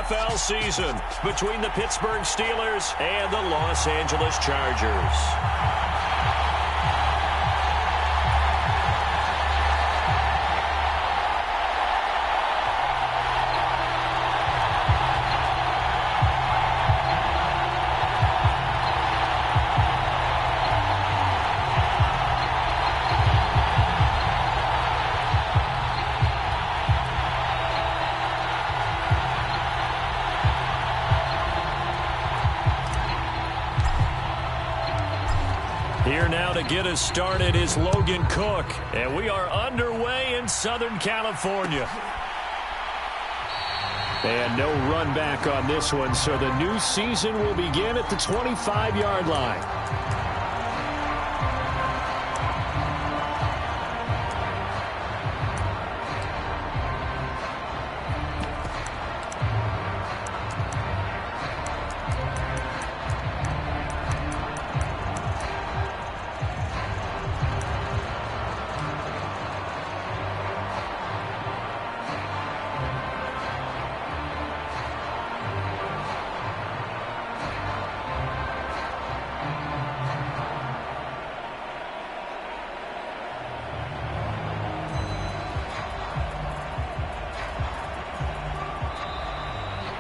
NFL season between the Pittsburgh Steelers and the Los Angeles Chargers. Here now to get us started is Logan Cook, and we are underway in Southern California. And no run back on this one, so the new season will begin at the 25-yard line.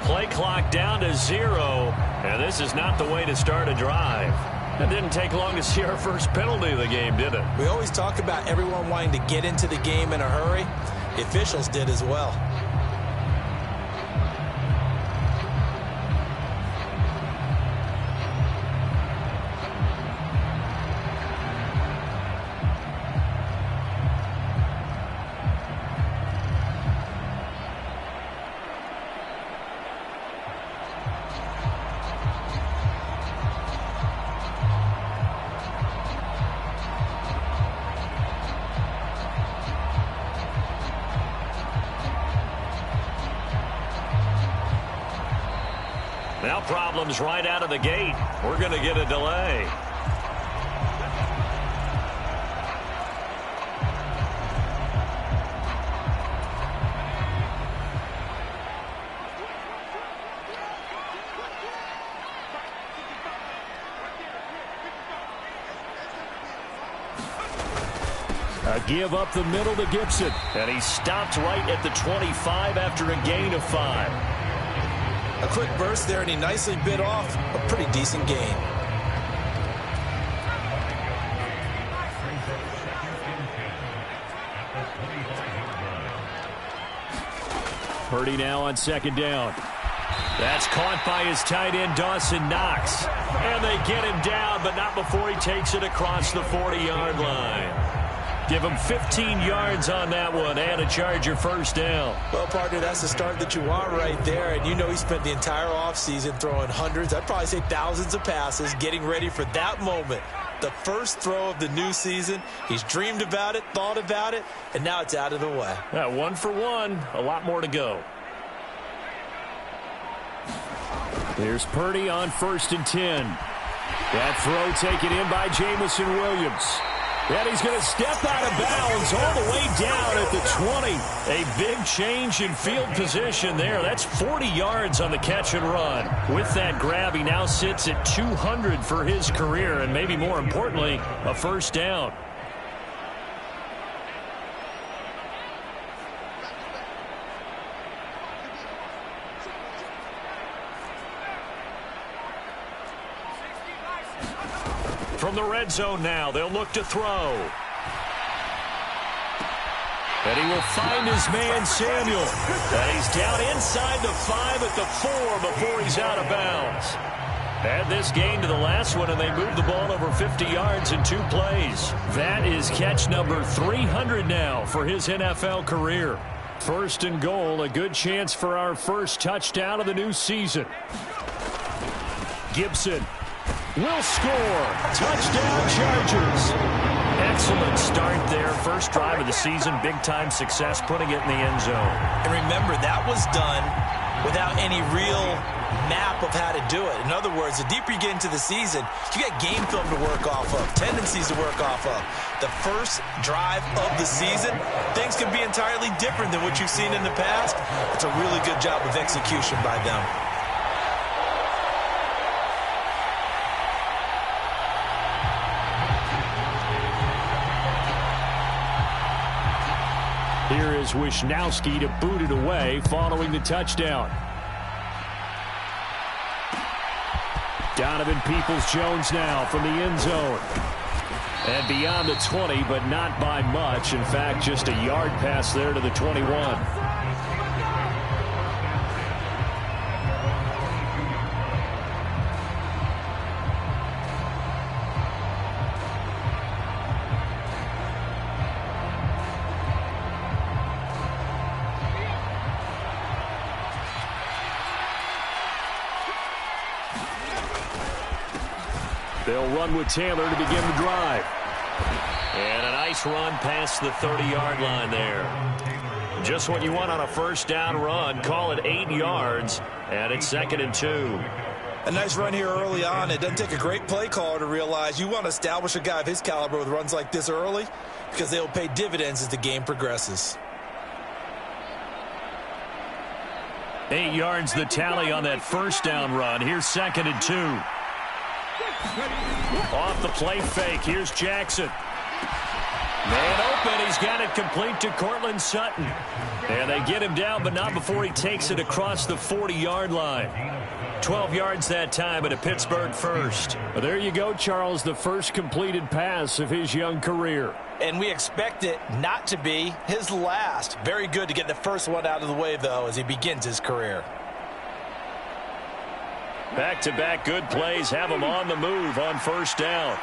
Play clock down to 0, and this is not the way to start a drive. It didn't take long to see our first penalty of the game, did it? We always talk about everyone wanting to get into the game in a hurry. The officials did as well. Now problems right out of the gate. We're going to get a delay. A give up the middle to Gibson. And he stopped right at the 25 after a gain of 5. A quick burst there, and he nicely bit off a pretty decent gain. Purdy now on second down. That's caught by his tight end, Dawson Knox. And they get him down, but not before he takes it across the 40-yard line. Give him 15 yards on that one and a Charger first down. Well, partner, that's the start that you want right there. And you know he spent the entire offseason throwing hundreds, I'd probably say thousands of passes, getting ready for that moment. The first throw of the new season. He's dreamed about it, thought about it, and now it's out of the way. Yeah, 1 for 1. A lot more to go. Here's Purdy on 1st and 10. That throw taken in by Jamison Williams. And he's going to step out of bounds all the way down at the 20. A big change in field position there. That's 40 yards on the catch and run. With that grab, he now sits at 200 for his career, and maybe more importantly, a first down. From the red zone now, they'll look to throw. And he will find his man, Samuel. And he's down inside the 5 at the 4 before he's out of bounds. Add this gain to the last one, and they move the ball over 50 yards in 2 plays. That is catch number 300 now for his NFL career. 1st and goal, a good chance for our first touchdown of the new season. Gibson will score. Touchdown, Chargers. Excellent start there. First drive of the season. Big-time success putting it in the end zone. And remember, that was done without any real map of how to do it. In other words, the deeper you get into the season, you got game film to work off of, tendencies to work off of. The first drive of the season, things can be entirely different than what you've seen in the past. It's a really good job of execution by them. Here is Wisnowski to boot it away following the touchdown. Donovan Peoples-Jones now from the end zone. And beyond the 20, but not by much. In fact, just a yard pass there to the 21. They'll run with Taylor to begin the drive. And a nice run past the 30-yard line there. Just what you want on a first down run. Call it 8 yards, and it's 2nd and 2. A nice run here early on. It doesn't take a great play caller to realize you want to establish a guy of his caliber with runs like this early because they'll pay dividends as the game progresses. 8 yards the tally on that first down run. Here's 2nd and 2. Off the play fake. Here's Jackson. Man open. He's got it complete to Cortland Sutton. And they get him down, but not before he takes it across the 40-yard line. 12 yards that time, and a Pittsburgh first. Well, there you go, Charles, the first completed pass of his young career. And we expect it not to be his last. Very good to get the first one out of the way, though, as he begins his career. Back-to-back good plays have him on the move on first down.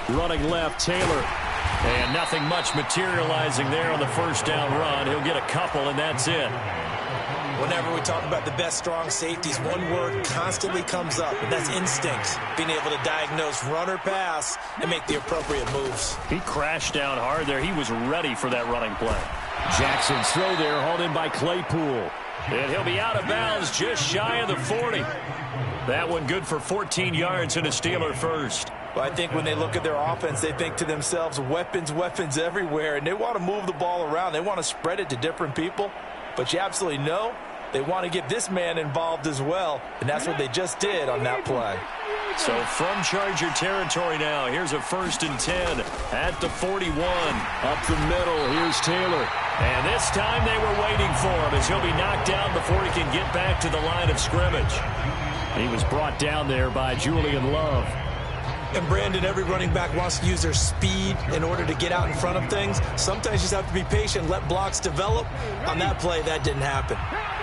Running left, Taylor. And nothing much materializing there on the first down run. He'll get a couple, and that's it. Whenever we talk about the best strong safeties, one word constantly comes up, and that's instinct. Being able to diagnose run or pass and make the appropriate moves. He crashed down hard there. He was ready for that running play. Jackson's throw there, hauled in by Claypool. And he'll be out of bounds just shy of the 40. That one good for 14 yards and a Steeler first. Well, I think when they look at their offense, they think to themselves, weapons, weapons everywhere. And they want to move the ball around. They want to spread it to different people. But you absolutely know they want to get this man involved as well. And that's what they just did on that play. So from Charger territory now, here's a 1st and 10 at the 41. Up the middle, here's Taylor. And this time they were waiting for him as he'll be knocked down before he can get back to the line of scrimmage. He was brought down there by Julian Love. And Brandon, every running back wants to use their speed in order to get out in front of things. Sometimes you just have to be patient, let blocks develop. On that play, that didn't happen.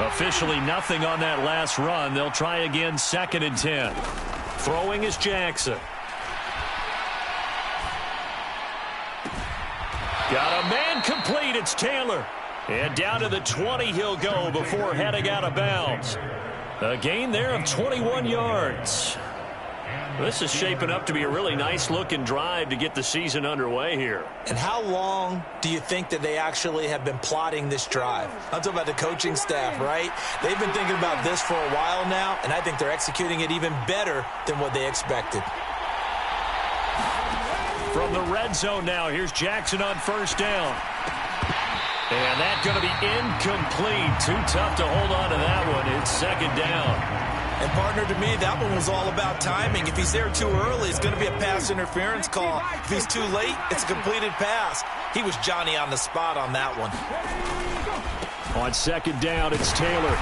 Officially nothing on that last run. They'll try again, 2nd and 10. Throwing is Jackson. Got a man complete. It's Taylor. And down to the 20 he'll go before heading out of bounds. A gain there of 21 yards. This is shaping up to be a really nice-looking drive to get the season underway here. And how long do you think that they actually have been plotting this drive? I'm talking about the coaching staff, right? They've been thinking about this for a while now, and I think they're executing it even better than what they expected. From the red zone now, here's Jackson on first down. And that's going to be incomplete. Too tough to hold on to that one. It's 2nd down. And, partner, to me, that one was all about timing. If he's there too early, it's going to be a pass interference call. If he's too late, it's a completed pass. He was Johnny on the spot on that one. On 2nd down, it's Taylor.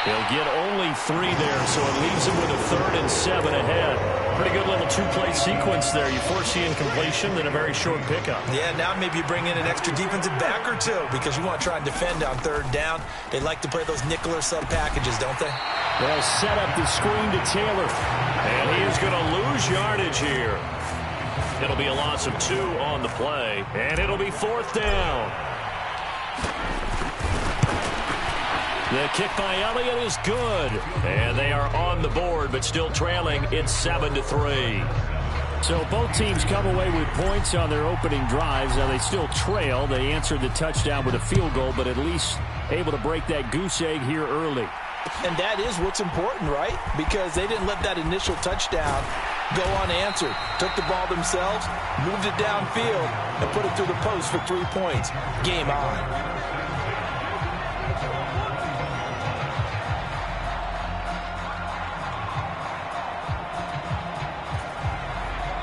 He'll get only 3 there, so it leaves him with a 3rd and 7 ahead. Pretty good little 2-play sequence there. You foresee incompletion, then a very short pickup. Yeah, now maybe you bring in an extra defensive back or two because you want to try and defend on 3rd down. They like to play those nickel or sub packages, don't they? They'll set up the screen to Taylor. And he is going to lose yardage here. It'll be a loss of 2 on the play, and it'll be 4th down. The kick by Elliott is good. And they are on the board, but still trailing. It's 7-3. So both teams come away with points on their opening drives. Now they still trail. They answered the touchdown with a field goal, but at least able to break that goose egg here early. And that is what's important, right? Because they didn't let that initial touchdown go unanswered. Took the ball themselves, moved it downfield, and put it through the post for 3 points. Game on.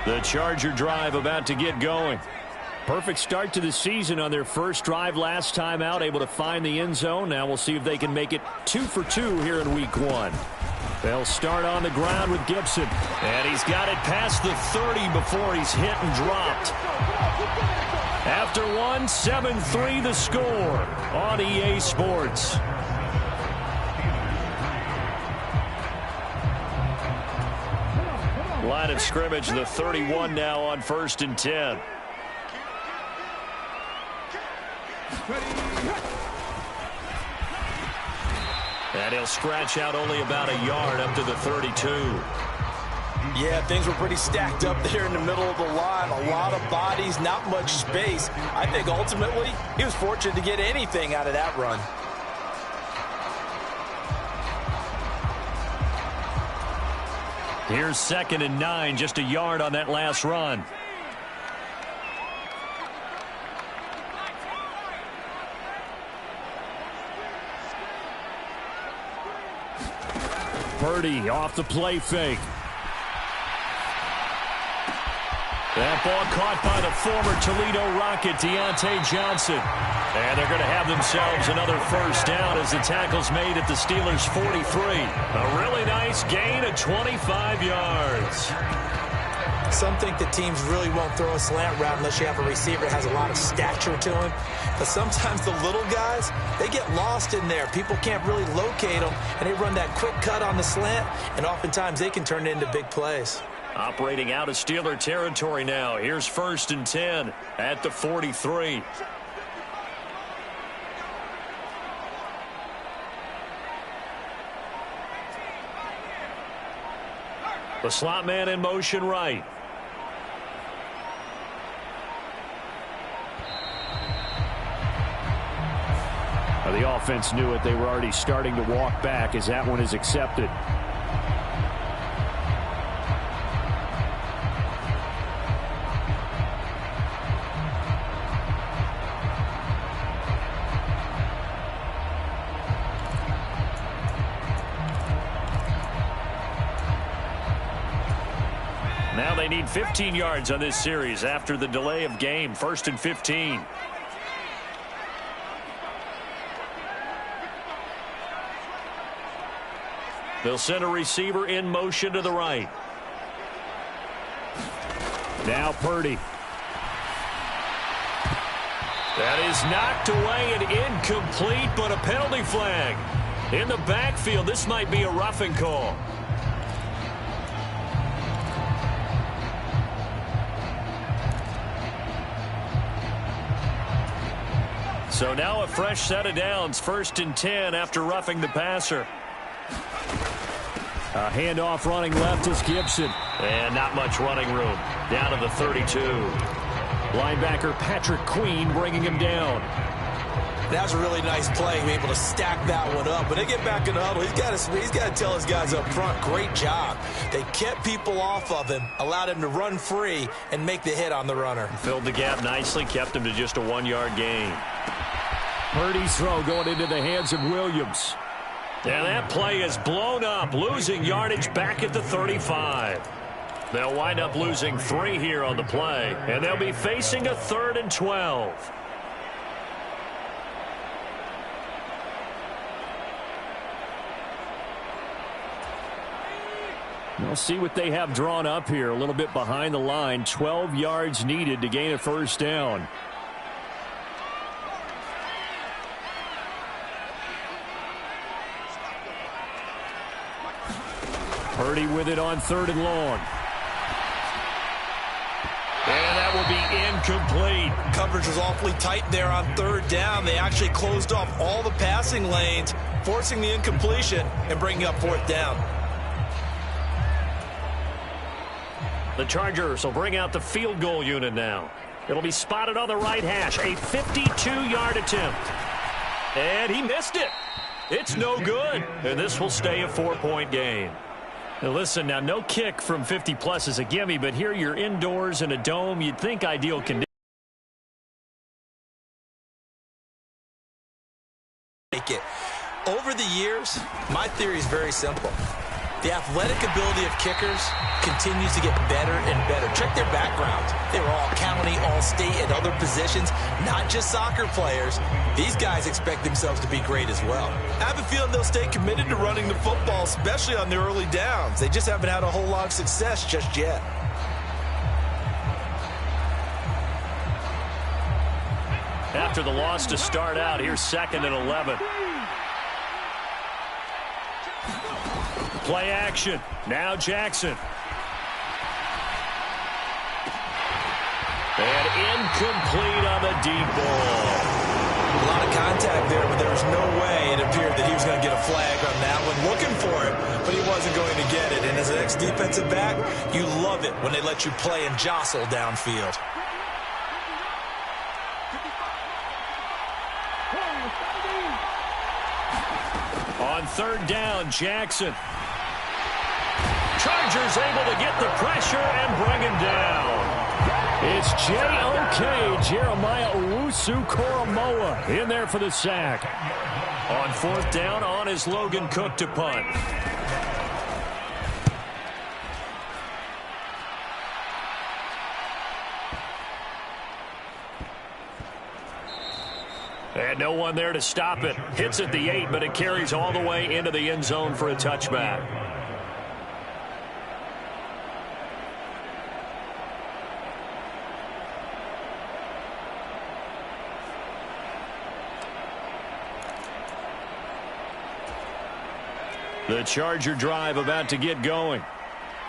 The Charger drive about to get going. Perfect start to the season on their first drive last time out, able to find the end zone. Now we'll see if they can make it 2 for 2 here in week 1. They'll start on the ground with Gibson. And he's got it past the 30 before he's hit and dropped. After 1, 7-3 the score on EA Sports. Line of scrimmage, the 31 now on 1st and 10. And he'll scratch out only about a yard up to the 32. Yeah, things were pretty stacked up there in the middle of the line. A lot of bodies, not much space. I think ultimately he was fortunate to get anything out of that run. Here's 2nd and 9, just a yard on that last run. Purdy off the play fake. That ball caught by the former Toledo Rocket, Deontay Johnson. And they're going to have themselves another first down as the tackle's made at the Steelers' 43. A really nice gain of 25 yards. Some think that teams really won't throw a slant route unless you have a receiver that has a lot of stature to him. But sometimes the little guys, they get lost in there. People can't really locate them, and they run that quick cut on the slant, and oftentimes they can turn it into big plays. Operating out of Steeler territory now. Here's 1st and 10 at the 43. The slot man in motion right. Now the offense knew it. They were already starting to walk back as that one is accepted. Now they need 15 yards on this series after the delay of game. 1st and 15. They'll send a receiver in motion to the right. Now Purdy. That is knocked away and incomplete, but a penalty flag. In the backfield, this might be a roughing call. So now a fresh set of downs. 1st and 10 after roughing the passer. A handoff running left is Gibson. And not much running room. Down to the 32. Linebacker Patrick Queen bringing him down. That's a really nice play, being able to stack that one up. When they get back in the huddle, he's got to tell his guys up front, great job. They kept people off of him, allowed him to run free, and make the hit on the runner. Filled the gap nicely, kept him to just a 1-yard gain. Purdy's throw going into the hands of Williams. And that play is blown up, losing yardage back at the 35. They'll wind up losing 3 here on the play, and they'll be facing a 3rd and 12. We'll see what they have drawn up here. A little bit behind the line. 12 yards needed to gain a first down. Purdy with it on 3rd and long. And that will be incomplete. Coverage was awfully tight there on 3rd down. They actually closed off all the passing lanes, forcing the incompletion and bringing up 4th down. The Chargers will bring out the field goal unit now. It'll be spotted on the right hash. A 52-yard attempt. And he missed it. It's no good. And this will stay a 4-point game. Now listen, now no kick from 50-plus is a gimme, but here you're indoors in a dome. You'd think ideal conditions. Over the years, my theory is very simple. The athletic ability of kickers continues to get better and better. Check their backgrounds. They were all county, all state, and other positions, not just soccer players. These guys expect themselves to be great as well. I have a feeling they'll stay committed to running the football, especially on their early downs. They just haven't had a whole lot of success just yet. After the loss to start out, here's 2nd and 11. Play action. Now Jackson. And incomplete on the deep ball. A lot of contact there, but there was no way it appeared that he was going to get a flag on that one. Looking for it, but he wasn't going to get it. And as an ex-defensive back, you love it when they let you play and jostle downfield. On 3rd down, Jackson. Chargers able to get the pressure and bring him down. It's J.O.K. Jeremiah Owusu-Koramoah in there for the sack. On 4th down, on is Logan Cook to punt. And no one there to stop it. Hits at the 8, but it carries all the way into the end zone for a touchback. The Charger drive about to get going.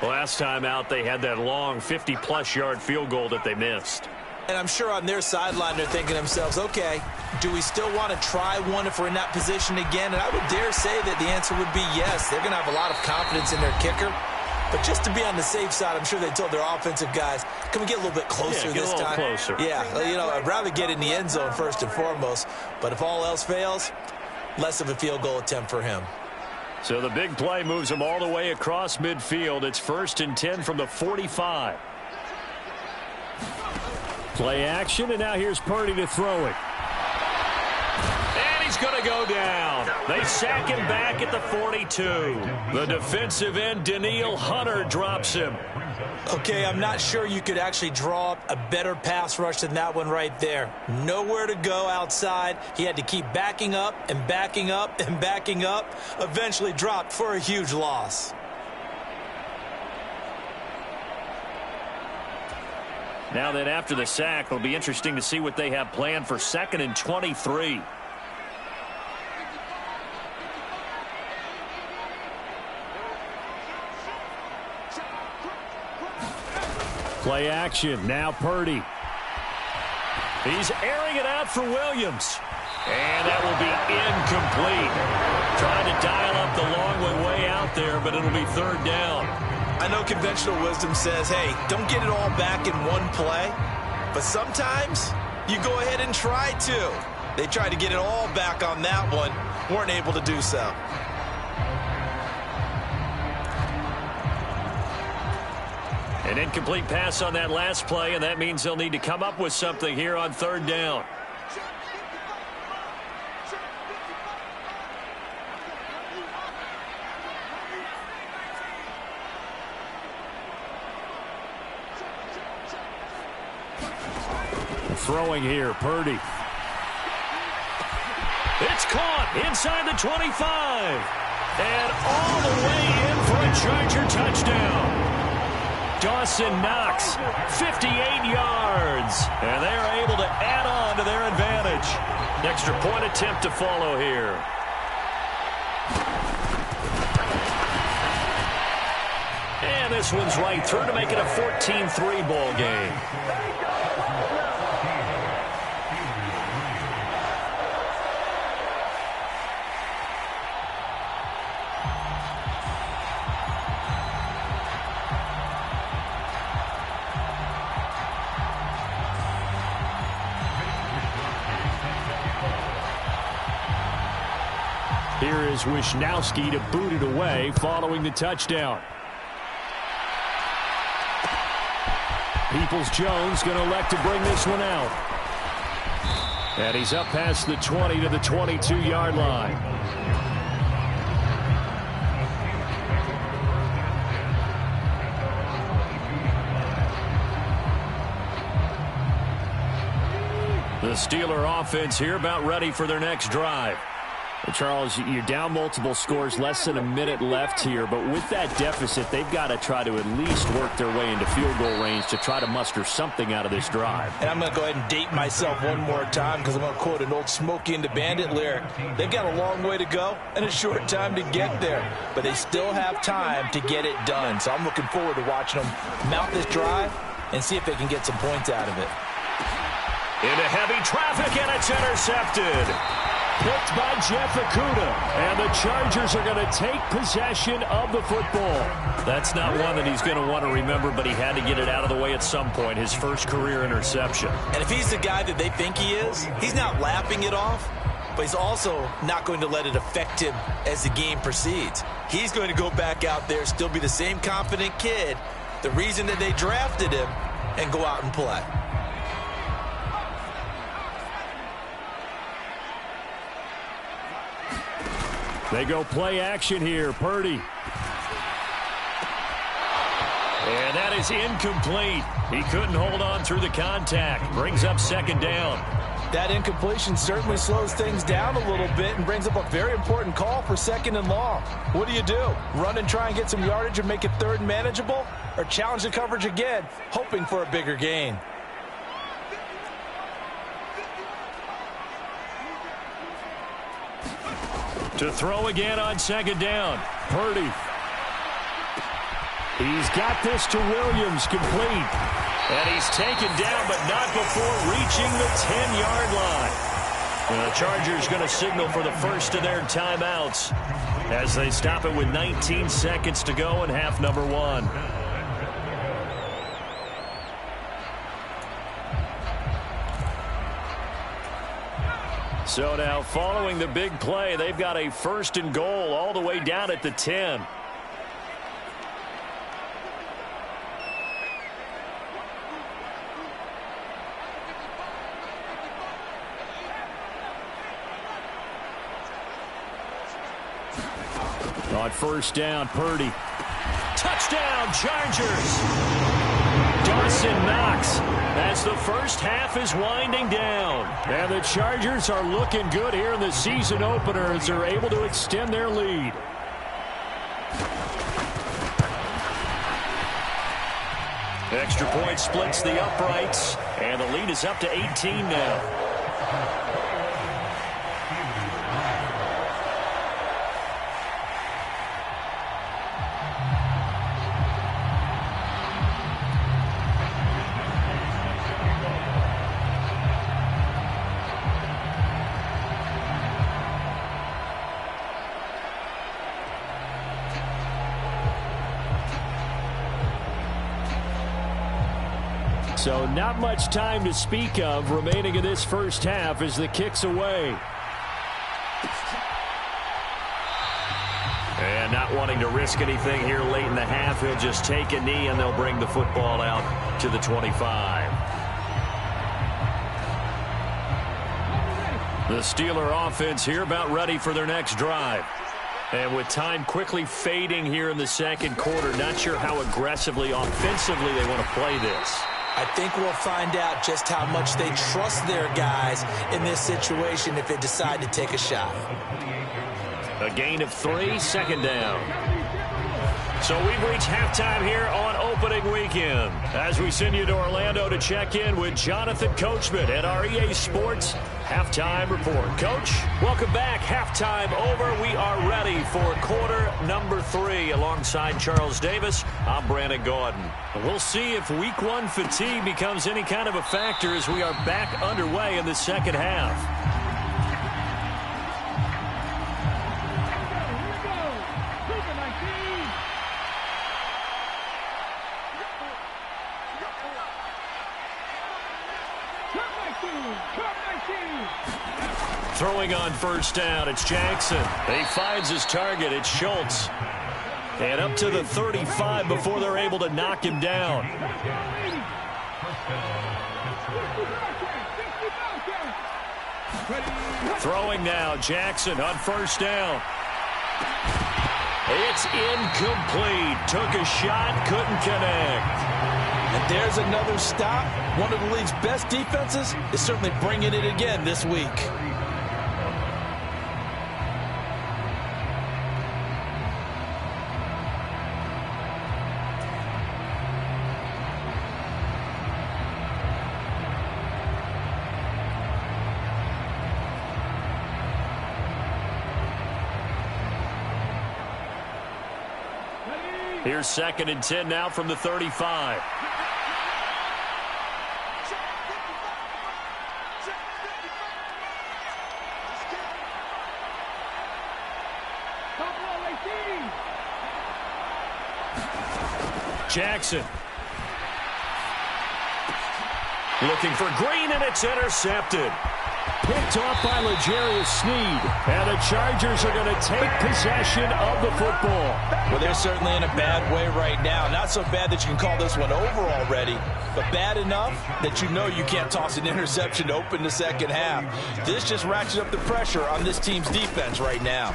Last time out, they had that long 50-plus yard field goal that they missed. And I'm sure on their sideline they're thinking to themselves, okay, do we still want to try one if we're in that position again? And I would dare say that the answer would be yes. They're going to have a lot of confidence in their kicker. But just to be on the safe side, I'm sure they told their offensive guys, can we get a little bit closer this time? Closer. Yeah, you know, I'd rather get in the end zone first and foremost. But if all else fails, less of a field goal attempt for him. So the big play moves him all the way across midfield. It's 1st and 10 from the 45. Play action, and now here's Purdy to throw it. And he's going to go down. They sack him back at the 42. The defensive end, Daniil Hunter, drops him. Okay, I'm not sure you could actually draw up a better pass rush than that one right there. Nowhere to go outside. He had to keep backing up and backing up and backing up. Eventually dropped for a huge loss. Now that after the sack, it'll be interesting to see what they have planned for 2nd and 23. Play action. Now Purdy. He's airing it out for Williams. And that will be incomplete. Trying to dial up the long one way out there, but it'll be 3rd down. I know conventional wisdom says, hey, don't get it all back in one play. But sometimes you go ahead and try to. They tried to get it all back on that one. Weren't able to do so. An incomplete pass on that last play, and that means they'll need to come up with something here on 3rd down. Throwing here, Purdy. It's caught inside the 25. And all the way in for a Charger touchdown. Dawson Knox, 58 yards. And they are able to add on to their advantage. Extra point attempt to follow here. And this one's right through to make it a 14-3 ball game. Here is Wisnowski to boot it away following the touchdown. Peoples-Jones going to elect to bring this one out. And he's up past the 20 to the 22-yard line. The Steeler offense here about ready for their next drive. Charles, you're down multiple scores, less than a minute left here, but with that deficit, they've got to try to at least work their way into field goal range to try to muster something out of this drive. And I'm going to go ahead and date myself one more time because I'm going to quote an old Smokey and the Bandit lyric. They've got a long way to go and a short time to get there, but they still have time to get it done. So I'm looking forward to watching them mount this drive and see if they can get some points out of it. Into heavy traffic, and it's intercepted. Picked by Jeff Okudah, and the Chargers are going to take possession of the football. That's not one that he's going to want to remember, but he had to get it out of the way at some point, his first career interception. And if he's the guy that they think he is, he's not laughing it off, but he's also not going to let it affect him as the game proceeds. He's going to go back out there, still be the same confident kid, the reason that they drafted him, and go out and play. They go play action here. Purdy. And that is incomplete. He couldn't hold on through the contact. Brings up second down. That incompletion certainly slows things down a little bit and brings up a very important call for second and long. What do? Run and try and get some yardage and make it third and manageable? Or challenge the coverage again, hoping for a bigger gain? To throw again on second down. Purdy. He's got this to Williams, complete. And he's taken down, but not before reaching the 10-yard line. And the Chargers going to signal for the first of their timeouts as they stop it with 19 seconds to go in half number one. So now following the big play, they've got a first and goal all the way down at the 10. On first down, Purdy. Touchdown, Chargers! Dawson Knox as the first half is winding down. And the Chargers are looking good here in the season opener as they're able to extend their lead. Extra point splits the uprights, and the lead is up to 18 now. So not much time to speak of remaining in this first half as the kick's away. And not wanting to risk anything here late in the half, he'll just take a knee and they'll bring the football out to the 25. The Steeler offense here about ready for their next drive. And with time quickly fading here in the second quarter, not sure how aggressively, offensively they want to play this. I think we'll find out just how much they trust their guys in this situation if they decide to take a shot. A gain of 3, second down. So we've reached halftime here on opening weekend as we send you to Orlando to check in with Jonathan Coachman at our EA Sports Halftime Report. Coach, welcome back. Halftime over. We are ready for quarter number 3 alongside Charles Davis. I'm Brandon Gordon. We'll see if week 1 fatigue becomes any kind of a factor as we are back underway in the second half. Throwing on first down, it's Jackson. He finds his target, it's Schultz. And up to the 35 before they're able to knock him down. Throwing now, Jackson on first down. It's incomplete. Took a shot, couldn't connect. And there's another stop. One of the league's best defenses is certainly bringing it again this week. Here's 2nd and 10 now from the 35. Jackson. Looking for Green, and it's intercepted. Picked off by L'Jarius Sneed. And the Chargers are going to take possession of the football. Well, they're certainly in a bad way right now. Not so bad that you can call this one over already, but bad enough that you know you can't toss an interception to open the second half. This just ratchets up the pressure on this team's defense right now.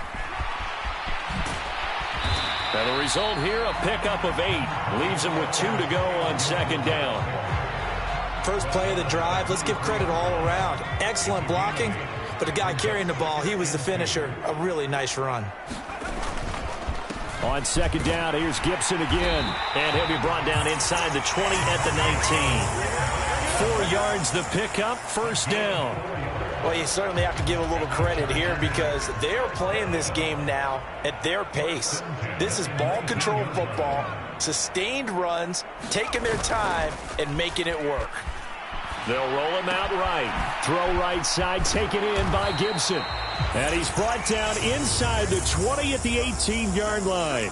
And the result here, a pickup of 8. Leaves them with 2 to go on 2nd down. First play of the drive, let's give credit all around. Excellent blocking, but the guy carrying the ball, he was the finisher. A really nice run. On 2nd down, here's Gibson again. And he'll be brought down inside the 20 at the 19. 4 yards the pickup, first down. Well, you certainly have to give a little credit here because they're playing this game now at their pace. This is ball control football, sustained runs, taking their time, and making it work. They'll roll him out right. Throw right side, taken in by Gibson. And he's brought down inside the 20 at the 18-yard line.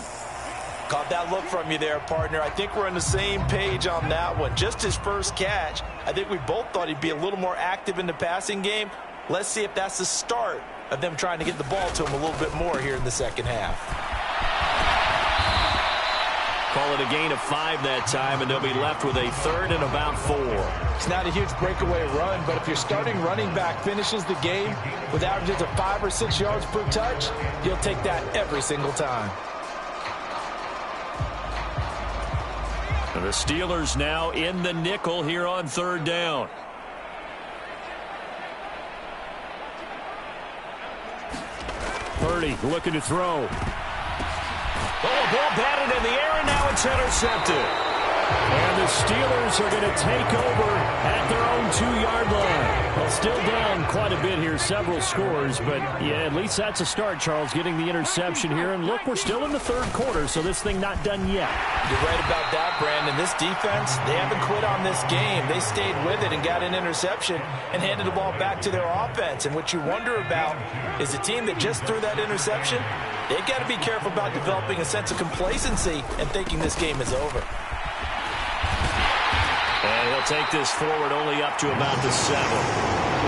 Caught that look from you there, partner. I think we're on the same page on that one. Just his first catch. I think we both thought he'd be a little more active in the passing game. Let's see if that's the start of them trying to get the ball to him a little bit more here in the second half. Call it a gain of 5 that time, and they'll be left with a 3rd and about 4. It's not a huge breakaway run, but if your starting running back finishes the game with averages of 5 or 6 yards per touch, you'll take that every single time. The Steelers now in the nickel here on 3rd down. Purdy looking to throw. Oh, ball batted in the air, and now it's intercepted. And the Steelers are going to take over at their own 2-yard line. Well, still down quite a bit here, several scores, but yeah, at least that's a start, Charles, getting the interception here. And look, we're still in the 3rd quarter, so this thing not done yet. You're right about that, Brandon. This defense, they haven't quit on this game. They stayed with it and got an interception and handed the ball back to their offense. And what you wonder about is the team that just threw that interception, they've got to be careful about developing a sense of complacency and thinking this game is over. And he'll take this forward only up to about the 7.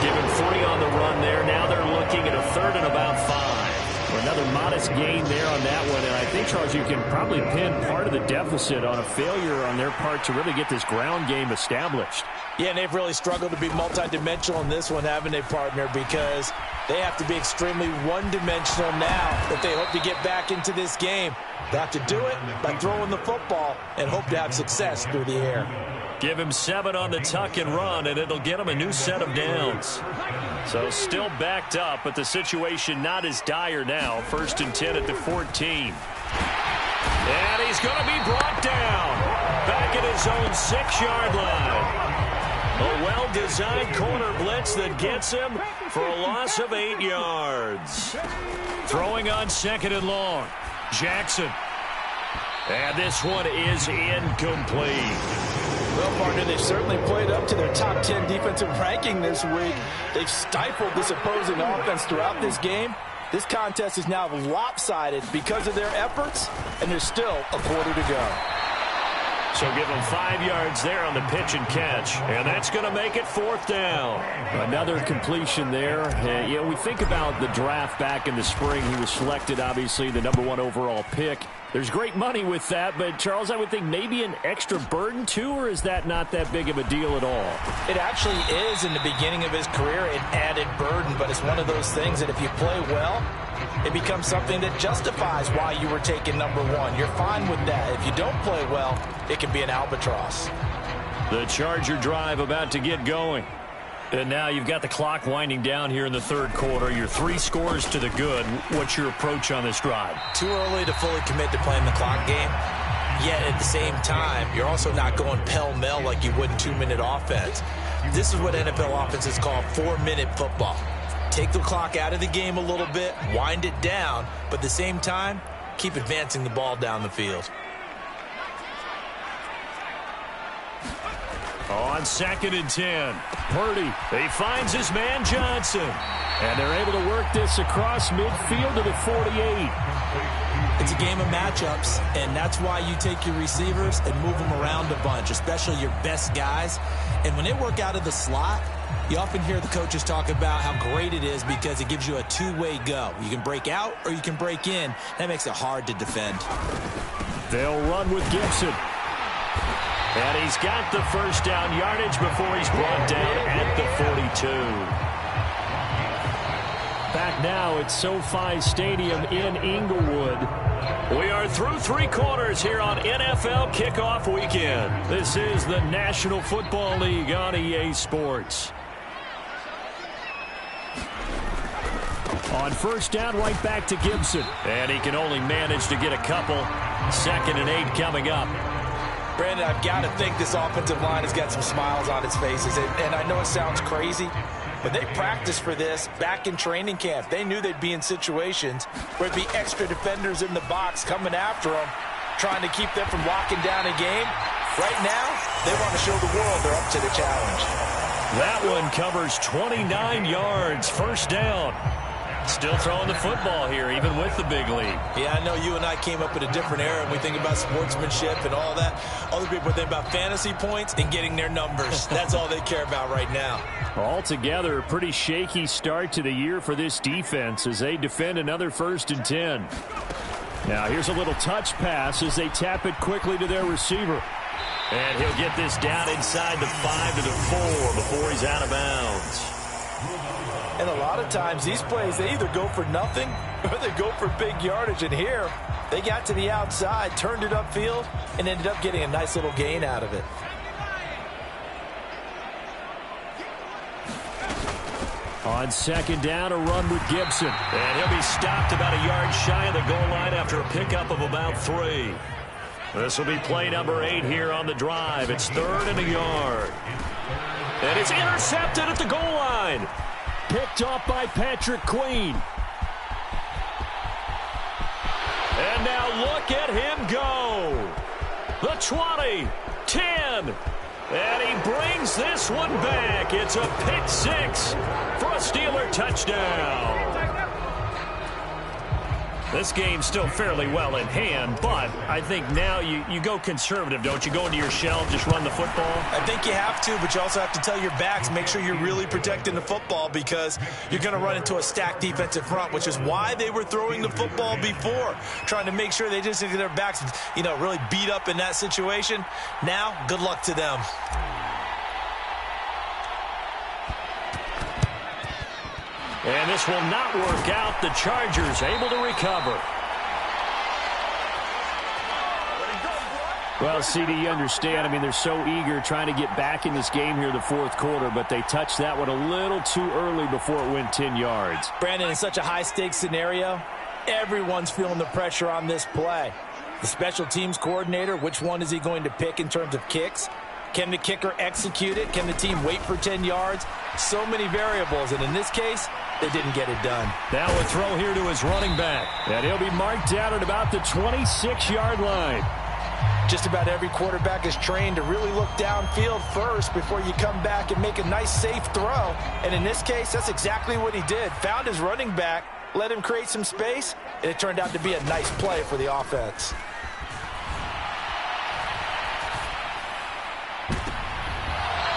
Given 3 on the run there. Now they're looking at a 3rd and about 5. Another modest gain there on that one. And I think, Charles, you can probably pin part of the deficit on a failure on their part to really get this ground game established. Yeah, and they've really struggled to be multidimensional in this one, haven't they, partner? Because they have to be extremely one-dimensional now if they hope to get back into this game. They have to do it by throwing the football and hope to have success through the air. Give him 7 on the tuck and run, and it'll get him a new set of downs. So still backed up, but the situation not as dire now. 1st and 10 at the 14. And he's going to be brought down back at his own 6-yard line. A well-designed corner blitz that gets him for a loss of 8 yards. Throwing on 2nd and long. Jackson. And this one is incomplete. Well, partner, they've certainly played up to their top 10 defensive ranking this week. They've stifled this opposing offense throughout this game. This contest is now lopsided because of their efforts, and there's still a quarter to go. So give him 5 yards there on the pitch and catch. And that's going to make it 4th down. Another completion there. You know, we think about the draft back in the spring. He was selected, obviously, the #1 overall pick. There's great money with that, but, Charles, I would think maybe an extra burden, too, or is that not that big of a deal at all? It actually is in the beginning of his career an added burden, but it's one of those things that if you play well, it becomes something that justifies why you were taken #1. You're fine with that. If you don't play well, it can be an albatross. The Charger drive about to get going. And now you've got the clock winding down here in the 3rd quarter. You're 3 scores to the good. What's your approach on this drive? Too early to fully commit to playing the clock game. Yet at the same time, you're also not going pell-mell like you would in 2-minute offense. This is what NFL offenses call 4-minute football. Take the clock out of the game a little bit, wind it down, but at the same time, keep advancing the ball down the field. On 2nd and 10, Purdy. He finds his man Johnson. And they're able to work this across midfield to the 48. It's a game of matchups, and that's why you take your receivers and move them around a bunch, especially your best guys. And when they work out of the slot, you often hear the coaches talk about how great it is because it gives you a two-way go. You can break out or you can break in. That makes it hard to defend. They'll run with Gibson. And he's got the 1st down yardage before he's brought down at the 42. Back now at SoFi Stadium in Inglewood. We are through 3 quarters here on NFL Kickoff Weekend. This is the National Football League on EA Sports. On 1st down, right back to Gibson. And he can only manage to get a couple. 2nd and 8 coming up. Brandon, I've got to think this offensive line has got some smiles on its faces. And I know it sounds crazy, but they practiced for this back in training camp. They knew they'd be in situations where there'd be extra defenders in the box coming after them, trying to keep them from locking down a game. Right now, they want to show the world they're up to the challenge. That one covers 29 yards. 1st down. Still throwing the football here, even with the big lead. Yeah, I know you and I came up in a different era, and we think about sportsmanship and all that. Other people think about fantasy points and getting their numbers. That's all they care about right now. Altogether, a pretty shaky start to the year for this defense as they defend another 1st and 10. Now, here's a little touch pass as they tap it quickly to their receiver. And he'll get this down inside the 5 to the 4 before he's out of bounds. And a lot of times, these plays, they either go for nothing or they go for big yardage. And here, they got to the outside, turned it upfield, and ended up getting a nice little gain out of it. On 2nd down, a run with Gibson. And he'll be stopped about a yard shy of the goal line after a pickup of about 3. This will be play number 8 here on the drive. It's 3rd and a yard. And it's intercepted at the goal line. Picked off by Patrick Queen. And now look at him go. The 20, 10. And he brings this one back. It's a pick 6 for a Steeler touchdown. This game's still fairly well in hand, but I think now you go conservative, don't you? Go into your shell, just run the football? I think you have to, but you also have to tell your backs, make sure you're really protecting the football because you're going to run into a stacked defensive front, which is why they were throwing the football before, trying to make sure they just get their backs, really beat up in that situation. Now, good luck to them. And this will not work out. The Chargers able to recover. Well, CD, you understand. I mean, they're so eager trying to get back in this game here in the 4th quarter, but they touched that one a little too early before it went 10 yards. Brandon, in such a high-stakes scenario, everyone's feeling the pressure on this play. The special teams coordinator, which one is he going to pick in terms of kicks? Can the kicker execute it? Can the team wait for 10 yards? So many variables, and in this case, they didn't get it done. Now a throw here to his running back, and he'll be marked down at about the 26-yard line. Just about every quarterback is trained to really look downfield first before you come back and make a nice, safe throw. And in this case, that's exactly what he did. Found his running back, let him create some space, and it turned out to be a nice play for the offense.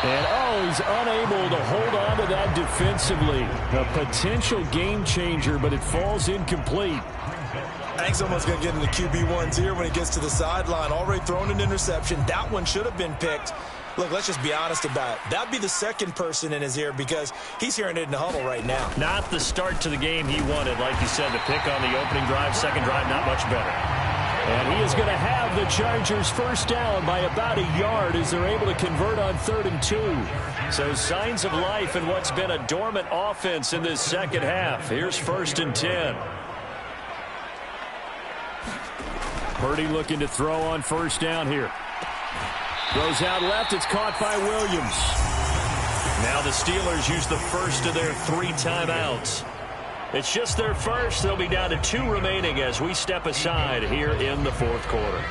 And, oh, he's unable to hold on to that defensively. A potential game changer, but it falls incomplete. I think someone's going to get in the QB1's ear when he gets to the sideline. Already thrown an interception. That one should have been picked. Look, let's just be honest about it. That'd be the second person in his ear because he's hearing it in the huddle right now. Not the start to the game he wanted. Like you said, the pick on the opening drive, second drive, not much better. And he is going to have the Chargers first down by about a yard as they're able to convert on 3rd and 2. So signs of life in what's been a dormant offense in this second half. Here's 1st and 10. Purdy looking to throw on first down here. Goes out left. It's caught by Williams. Now the Steelers use the first of their 3 timeouts. It's just their first. They'll be down to 2 remaining as we step aside here in the 4th quarter.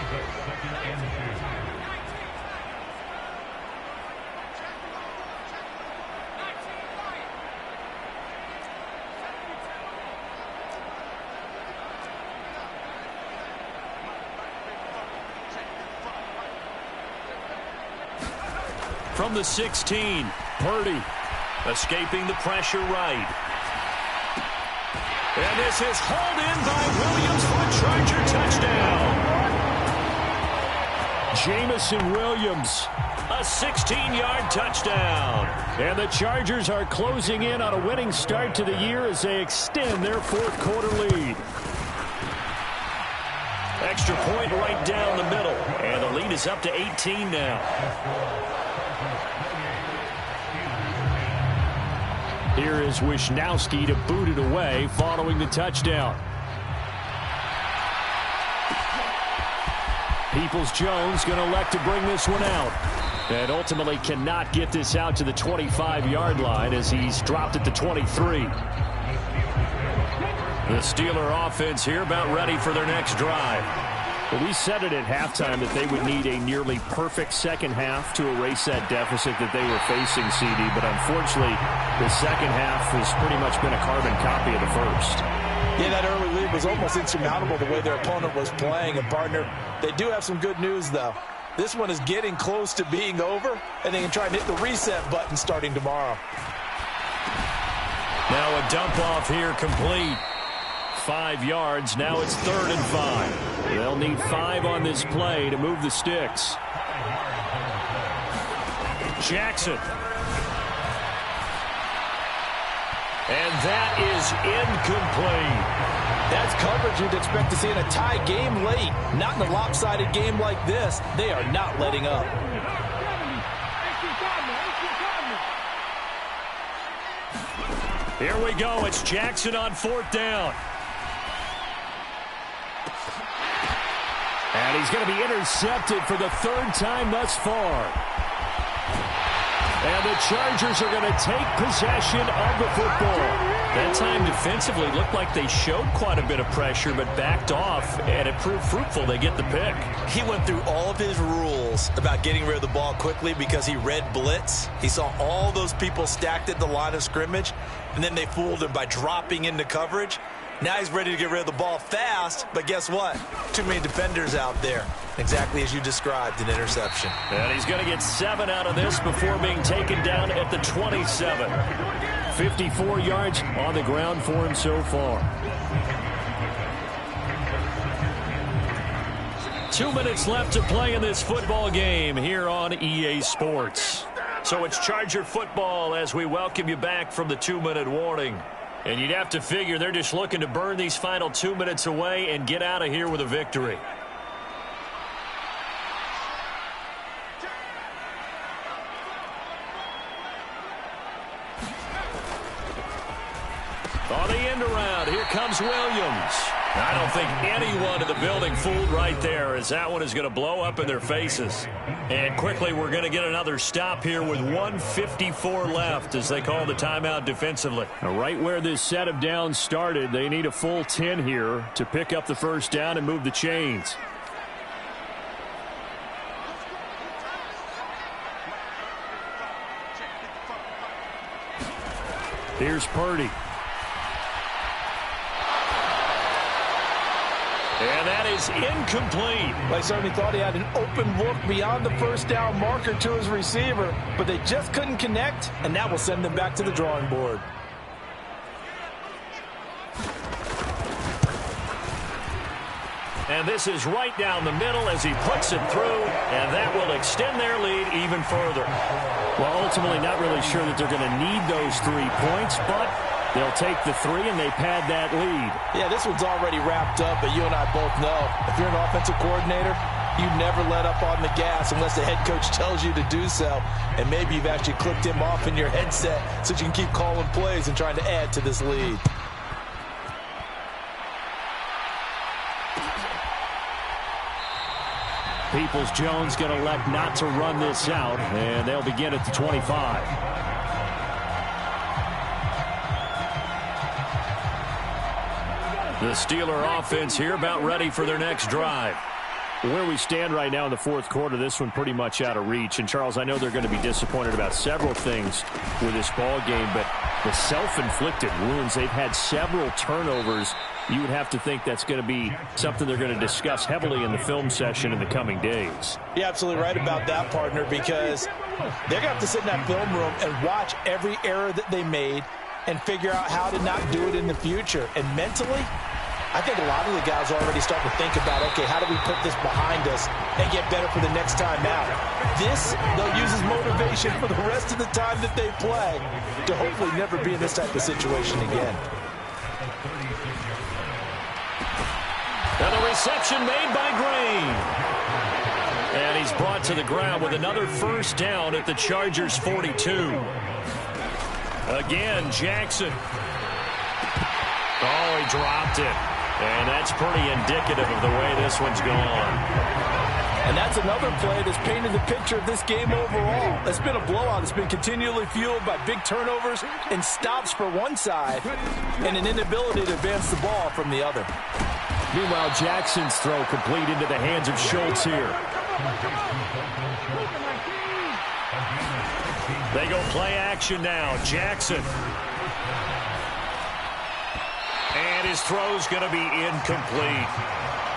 From the 16, Purdy escaping the pressure right. And this is hauled in by Williams for a Charger touchdown. Jamison Williams. A 16-yard touchdown. And the Chargers are closing in on a winning start to the year as they extend their 4th quarter lead. Extra point right down the middle. And the lead is up to 18 now. Here is Wisnowski to boot it away following the touchdown. Peoples-Jones going to elect to bring this one out. And ultimately cannot get this out to the 25-yard line as he's dropped at the 23. The Steeler offense here about ready for their next drive. Well, we said it at halftime that they would need a nearly perfect second half to erase that deficit that they were facing, CD. But unfortunately, the second half has pretty much been a carbon copy of the first. Yeah, that early lead was almost insurmountable the way their opponent was playing. And, partner, they do have some good news, though. This one is getting close to being over, and they can try and hit the reset button starting tomorrow. Now a dump off here complete. 5 yards. Now it's 3rd and 5. They'll need 5 on this play to move the sticks. Jackson. And that is incomplete. That's coverage you'd expect to see in a tie game late. Not in a lopsided game like this. They are not letting up. Here we go. It's Jackson on 4th down. And he's going to be intercepted for the 3rd time thus far. And the Chargers are going to take possession of the football. That time defensively looked like they showed quite a bit of pressure but backed off, and it proved fruitful. They get the pick. He went through all of his rules about getting rid of the ball quickly because he read blitz. He saw all those people stacked at the line of scrimmage, and then they fooled him by dropping into coverage. Now he's ready to get rid of the ball fast, but guess what? Too many defenders out there. Exactly as you described, an interception. And he's going to get 7 out of this before being taken down at the 27. 54 yards on the ground for him so far. 2 minutes left to play in this football game here on EA Sports. So it's Charger football as we welcome you back from the 2-minute warning. And you'd have to figure they're just looking to burn these final 2 minutes away and get out of here with a victory. On the end around, here comes Williams. I don't think anyone in the building fooled right there, as that one is going to blow up in their faces. And quickly, we're going to get another stop here with 1:54 left as they call the timeout defensively. Now, right where this set of downs started, they need a full 10 here to pick up the first down and move the chains. Here's Purdy. And that is incomplete. I certainly thought he had an open look beyond the first down marker to his receiver, but they just couldn't connect, and that will send them back to the drawing board. And this is right down the middle as he puts it through, and that will extend their lead even further. Well, ultimately not really sure that they're going to need those 3 points, but they'll take the 3 and they pad that lead. Yeah, this one's already wrapped up, but you and I both know if you're an offensive coordinator, you never let up on the gas unless the head coach tells you to do so. And maybe you've actually clicked him off in your headset so you can keep calling plays and trying to add to this lead. Peoples-Jones going to elect not to run this out, and they'll begin at the 25. The Steeler offense here about ready for their next drive. Where we stand right now in the fourth quarter, this one pretty much out of reach. And, Charles, I know they're going to be disappointed about several things with this ball game, but the self-inflicted wounds, they've had several turnovers. You would have to think that's going to be something they're going to discuss heavily in the film session in the coming days. You're absolutely right about that, partner, because they're going to have to sit in that film room and watch every error that they made and figure out how to not do it in the future. And mentally, I think a lot of the guys are already starting to think about, okay, how do we put this behind us and get better for the next time out? This, they'll use as motivation for the rest of the time that they play to hopefully never be in this type of situation again. And the reception made by Green. And he's brought to the ground with another first down at the Chargers' 42. Again, Jackson. Oh, he dropped it. And that's pretty indicative of the way this one's gone. And that's another play that's painted the picture of this game overall. It's been a blowout. It's been continually fueled by big turnovers and stops for one side and an inability to advance the ball from the other. Meanwhile, Jackson's throw complete into the hands of Schultz here. They go play action now. Jackson. And his throw's going to be incomplete.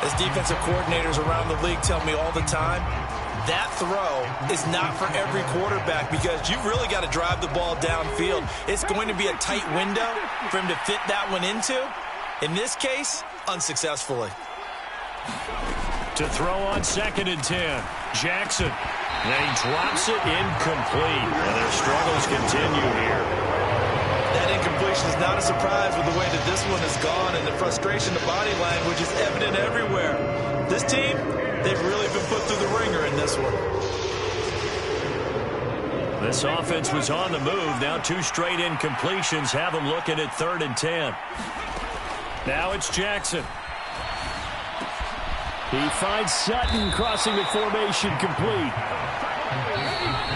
As defensive coordinators around the league tell me all the time, that throw is not for every quarterback because you've really got to drive the ball downfield. It's going to be a tight window for him to fit that one into. In this case, unsuccessfully. To throw on 2nd and 10. Jackson. And he drops it incomplete. And their struggles continue here. That incompletion is not a surprise with the way that this one has gone, and the frustration, the body language is evident everywhere. This team, they've really been put through the ringer in this one. This offense was on the move. Now 2 straight incompletions have them looking at 3rd and 10. Now it's Jackson. He finds Sutton crossing the formation complete.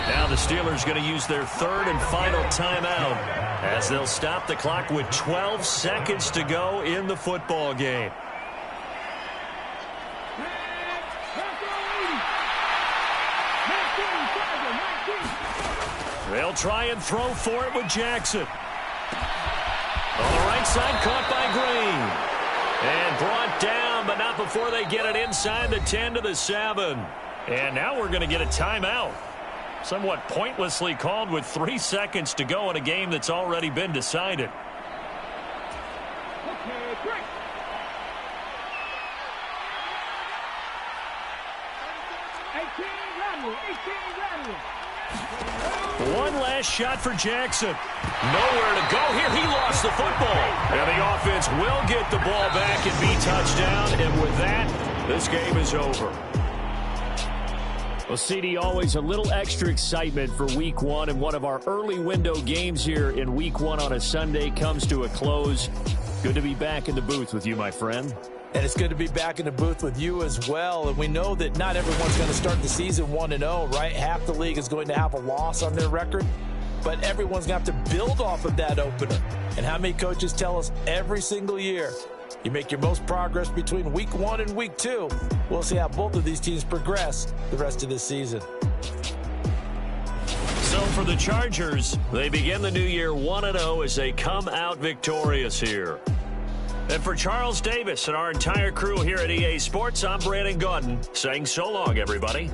Now the Steelers going to use their 3rd and final timeout as they'll stop the clock with 12 seconds to go in the football game. They'll try and throw for it with Jackson. On the right side, caught by Green. And brought down, but not before they get it inside the 10 to the 7. And now we're going to get a timeout. Somewhat pointlessly called with 3 seconds to go in a game that's already been decided. One last shot for Jackson. Nowhere to go here. He lost the football. And the offense will get the ball back and be touchdown. And with that, this game is over. Well, CD, always a little extra excitement for Week 1, and one of our early window games here in Week 1 on a Sunday comes to a close. Good to be back in the booth with you, my friend. And it's good to be back in the booth with you as well. And we know that not everyone's going to start the season 1-0, right? Half the league is going to have a loss on their record. But everyone's going to have to build off of that opener. And how many coaches tell us every single year, you make your most progress between Week 1 and Week 2. We'll see how both of these teams progress the rest of this season. So for the Chargers, they begin the new year 1-0 as they come out victorious here. And for Charles Davis and our entire crew here at EA Sports, I'm Brandon Gaudin saying so long, everybody.